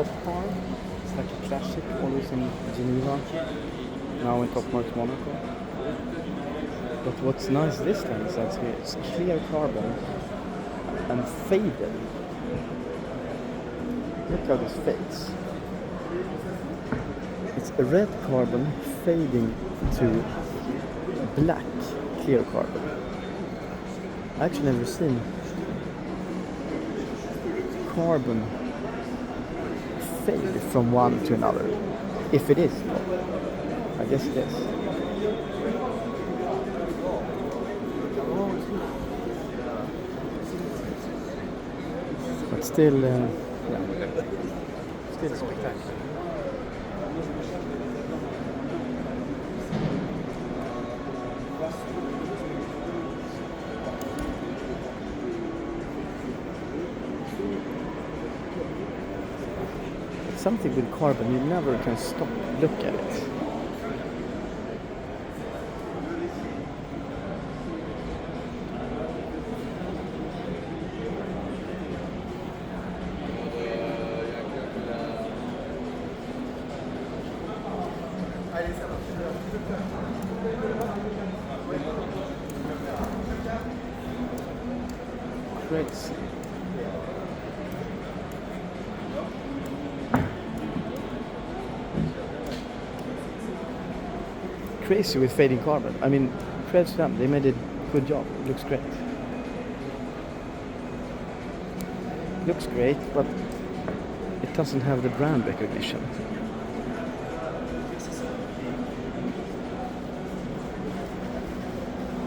Top Car. It's like a classic, always in Geneva, now in Top Mark Monaco. But what's nice this time is that it's clear carbon and faded. Look how this fades. It's a red carbon fading to black clear carbon. I actually never seen carbon fade from one to another. If it is, I guess it is. But still, still spectacular. Something with carbon, you never can stop look at it. Crazy. Crazy with fading carbon. I mean, credit to them, they made a good job. It looks great. Looks great, but it doesn't have the brand recognition.